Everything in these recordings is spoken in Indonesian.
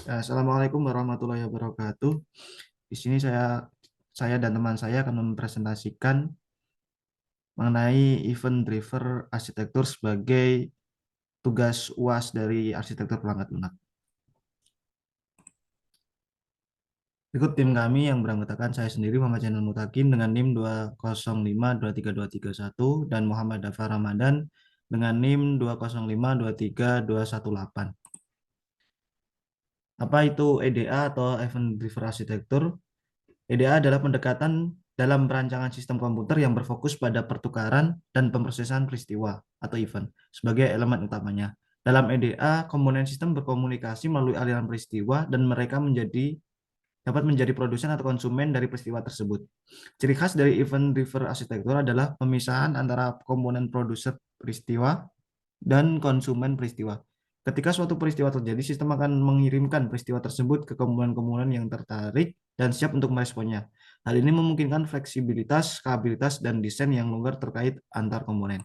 Assalamualaikum warahmatullahi wabarakatuh. Di sini saya dan teman saya akan mempresentasikan mengenai event driver arsitektur sebagai tugas UAS dari arsitektur perangkat lunak. Berikut tim kami yang beranggotakan saya sendiri Muhammad Jainal Mutakin dengan NIM 205232231 dan Muhammad Dafar Ramadan dengan NIM 205232218. Apa itu EDA atau Event Driver Architecture? EDA adalah pendekatan dalam perancangan sistem komputer yang berfokus pada pertukaran dan pemrosesan peristiwa atau event sebagai elemen utamanya. Dalam EDA, komponen sistem berkomunikasi melalui aliran peristiwa dan mereka dapat menjadi produsen atau konsumen dari peristiwa tersebut. Ciri khas dari event driver arsitektur adalah pemisahan antara komponen produser peristiwa dan konsumen peristiwa. Ketika suatu peristiwa terjadi, sistem akan mengirimkan peristiwa tersebut ke komponen-komponen yang tertarik dan siap untuk meresponnya. Hal ini memungkinkan fleksibilitas, skalabilitas, dan desain yang longgar terkait antar komponen.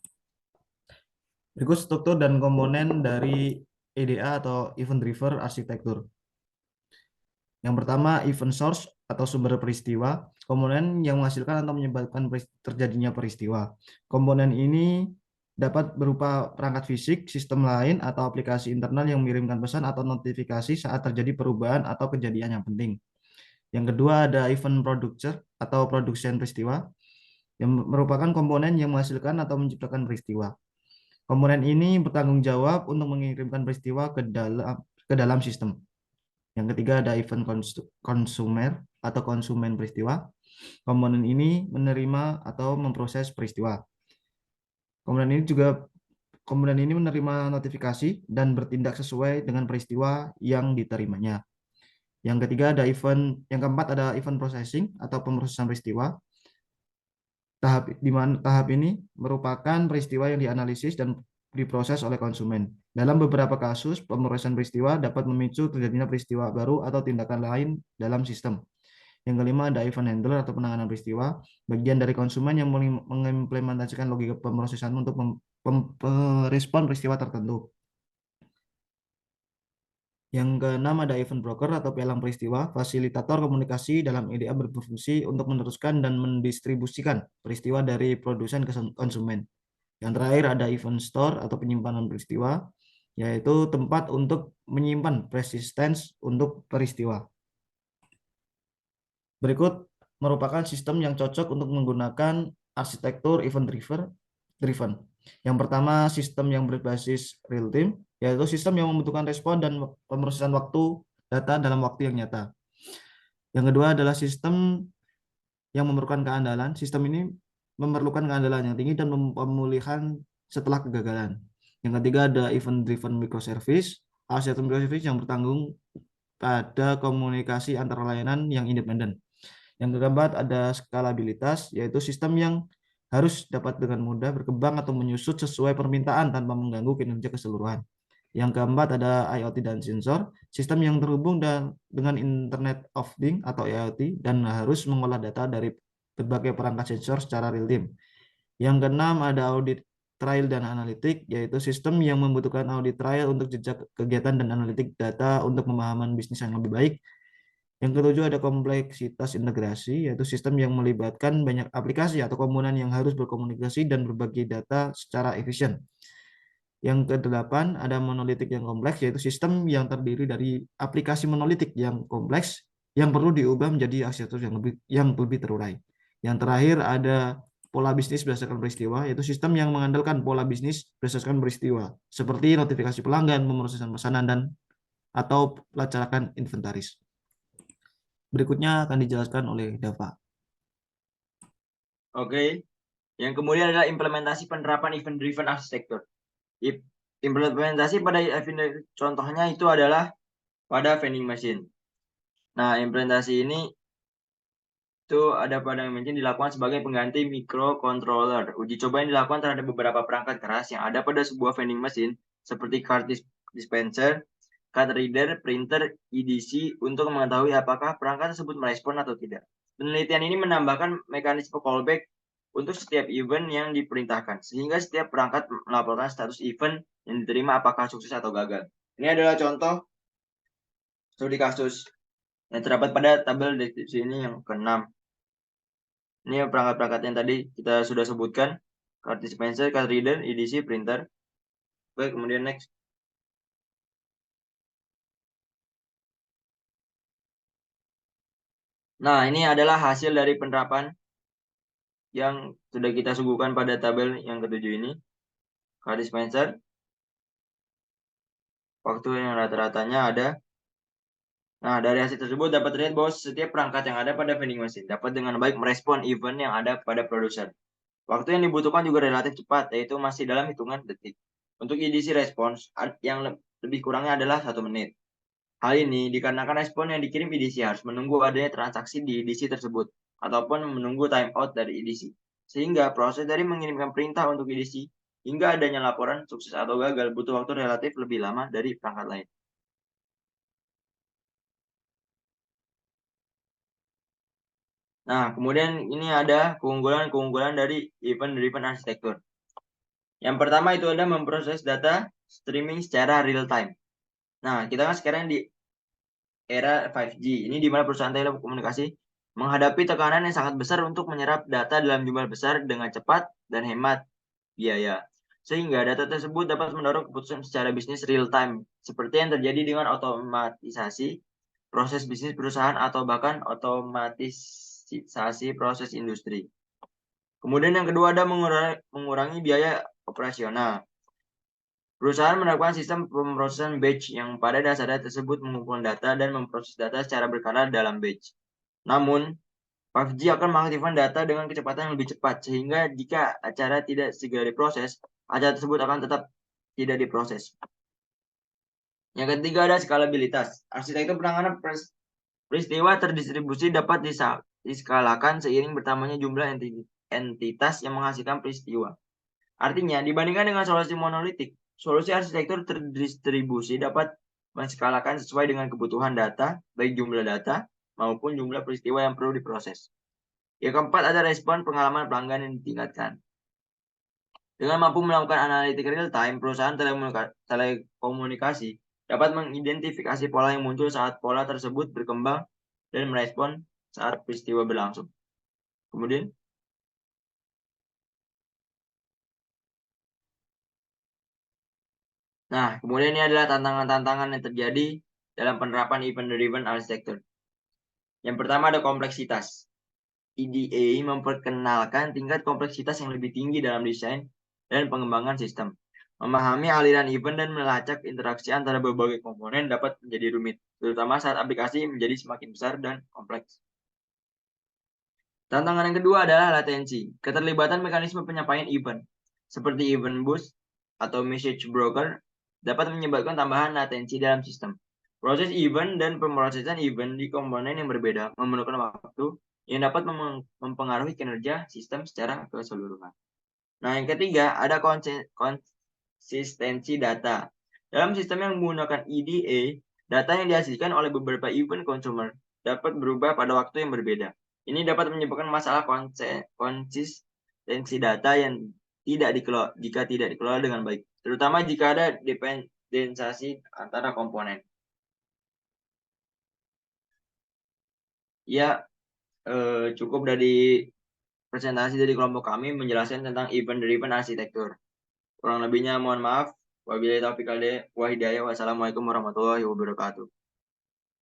Berikut struktur dan komponen dari EDA atau Event Driver Architecture. Yang pertama, event source atau sumber peristiwa, komponen yang menghasilkan atau menyebabkan terjadinya peristiwa. Komponen ini dapat berupa perangkat fisik, sistem lain, atau aplikasi internal yang mengirimkan pesan atau notifikasi saat terjadi perubahan atau kejadian yang penting. Yang kedua ada event producer atau production peristiwa, yang merupakan komponen yang menghasilkan atau menciptakan peristiwa. Komponen ini bertanggung jawab untuk mengirimkan peristiwa ke dalam sistem. Yang ketiga ada event consumer atau konsumen peristiwa. Komponen ini menerima atau memproses peristiwa. Komponen ini menerima notifikasi dan bertindak sesuai dengan peristiwa yang diterimanya. Yang keempat ada event processing atau pemrosesan peristiwa. Tahap ini merupakan peristiwa yang dianalisis dan diproses oleh konsumen. Dalam beberapa kasus, pemrosesan peristiwa dapat memicu terjadinya peristiwa baru atau tindakan lain dalam sistem. Yang kelima ada event handler atau penanganan peristiwa, bagian dari konsumen yang mengimplementasikan logika pemrosesan untuk merespon peristiwa tertentu. Yang keenam ada event broker atau pialang peristiwa, fasilitator komunikasi dalam EDA berfungsi untuk meneruskan dan mendistribusikan peristiwa dari produsen ke konsumen. Yang terakhir ada event store atau penyimpanan peristiwa, yaitu tempat untuk menyimpan persistence untuk peristiwa. Berikut merupakan sistem yang cocok untuk menggunakan arsitektur event driven. Yang pertama, sistem yang berbasis real time, yaitu sistem yang membutuhkan respon dan pemrosesan data dalam waktu yang nyata. Yang kedua adalah sistem yang memerlukan keandalan. Sistem ini memerlukan keandalan yang tinggi dan pemulihan setelah kegagalan. Yang ketiga ada event driven microservice, arsitektur microservice yang bertanggung pada komunikasi antara layanan yang independen. Yang keempat ada skalabilitas, yaitu sistem yang harus dapat dengan mudah berkembang atau menyusut sesuai permintaan tanpa mengganggu kinerja keseluruhan. Yang keempat ada IoT dan sensor, sistem yang terhubung dengan Internet of Things atau IoT dan harus mengolah data dari berbagai perangkat sensor secara real time. Yang keenam ada audit trial dan analitik, yaitu sistem yang membutuhkan audit trial untuk jejak kegiatan dan analitik data untuk pemahaman bisnis yang lebih baik. Yang ketujuh ada kompleksitas integrasi, yaitu sistem yang melibatkan banyak aplikasi atau komponen yang harus berkomunikasi dan berbagi data secara efisien. Yang kedelapan ada monolitik yang kompleks, yaitu sistem yang terdiri dari aplikasi monolitik yang kompleks yang perlu diubah menjadi arsitektur yang lebih terurai. Yang terakhir ada pola bisnis berdasarkan peristiwa, yaitu sistem yang mengandalkan pola bisnis berdasarkan peristiwa, seperti notifikasi pelanggan, pemrosesan pesanan, dan atau pelacakan inventaris. Berikutnya akan dijelaskan oleh Dava. Oke. Yang kemudian adalah implementasi penerapan event driven architecture. Implementasi pada event contohnya itu adalah pada vending machine. Nah, implementasi ini itu ada pada machine dilakukan sebagai pengganti microcontroller. Uji coba yang dilakukan terhadap beberapa perangkat keras yang ada pada sebuah vending machine seperti card dispenser, card reader, printer, EDC untuk mengetahui apakah perangkat tersebut merespon atau tidak. Penelitian ini menambahkan mekanisme callback untuk setiap event yang diperintahkan, sehingga setiap perangkat melaporkan status event yang diterima apakah sukses atau gagal. Ini adalah contoh studi kasus yang terdapat pada tabel deskripsi ini yang ke-6. Ini perangkat-perangkat yang tadi kita sudah sebutkan, card dispenser, card reader, EDC, printer. Oke, kemudian next. Nah, ini adalah hasil dari penerapan yang sudah kita suguhkan pada tabel yang ke-7 ini. Card dispenser, waktu yang rata-ratanya ada. Nah, dari hasil tersebut dapat terlihat bahwa setiap perangkat yang ada pada vending machine dapat dengan baik merespon event yang ada pada produser. Waktu yang dibutuhkan juga relatif cepat, yaitu masih dalam hitungan detik. Untuk EDC response, yang lebih kurangnya adalah 1 menit. Hal ini dikarenakan respon yang dikirim EDC harus menunggu adanya transaksi di EDC tersebut, ataupun menunggu timeout dari EDC. Sehingga proses dari mengirimkan perintah untuk EDC hingga adanya laporan sukses atau gagal butuh waktu relatif lebih lama dari perangkat lain. Nah, kemudian ini ada keunggulan-keunggulan dari event-driven architecture. Yang pertama itu ada memproses data streaming secara real time. Nah, kita kan sekarang di era 5G. Ini di mana perusahaan telekomunikasi menghadapi tekanan yang sangat besar untuk menyerap data dalam jumlah besar dengan cepat dan hemat biaya. Sehingga data tersebut dapat mendorong keputusan secara bisnis real time, seperti yang terjadi dengan otomatisasi proses bisnis perusahaan atau bahkan otomatisasi proses industri. Kemudian yang kedua ada mengurangi biaya operasional. Perusahaan menerapkan sistem pemrosesan batch yang pada dasarnya tersebut mengumpulkan data dan memproses data secara berkala dalam batch. Namun, 5G akan mengaktifkan data dengan kecepatan yang lebih cepat, sehingga jika acara tidak segera diproses, acara tersebut akan tetap tidak diproses. Yang ketiga ada skalabilitas. Arsitektur penanganan peristiwa terdistribusi dapat diskalakan seiring bertambahnya jumlah entitas yang menghasilkan peristiwa. Artinya, dibandingkan dengan solusi monolitik, solusi arsitektur terdistribusi dapat menskalakan sesuai dengan kebutuhan data, baik jumlah data maupun jumlah peristiwa yang perlu diproses. Yang keempat ada respon pengalaman pelanggan yang ditingkatkan. Dengan mampu melakukan analitik real time, perusahaan telekomunikasi dapat mengidentifikasi pola yang muncul saat pola tersebut berkembang dan merespon saat peristiwa berlangsung. Kemudian, kemudian ini adalah tantangan-tantangan yang terjadi dalam penerapan event-driven architecture. Yang pertama ada kompleksitas. EDA memperkenalkan tingkat kompleksitas yang lebih tinggi dalam desain dan pengembangan sistem. Memahami aliran event dan melacak interaksi antara berbagai komponen dapat menjadi rumit, terutama saat aplikasi menjadi semakin besar dan kompleks. Tantangan yang kedua adalah latensi. Keterlibatan mekanisme penyampaian event, seperti event bus atau message broker, dapat menyebabkan tambahan latensi dalam sistem. Proses event dan pemrosesan event di komponen yang berbeda memerlukan waktu yang dapat mempengaruhi kinerja sistem secara keseluruhan. Nah, yang ketiga, ada konsistensi data. Dalam sistem yang menggunakan EDA, data yang dihasilkan oleh beberapa event consumer dapat berubah pada waktu yang berbeda. Ini dapat menyebabkan masalah konsistensi data yang jika tidak dikelola dengan baik, terutama jika ada dependensasi antara komponen. Ya, cukup dari presentasi dari kelompok kami menjelaskan tentang event-driven arsitektur. Kurang lebihnya mohon maaf. Wabillahi taufiq wal hidayah. Wassalamualaikum warahmatullahi wabarakatuh.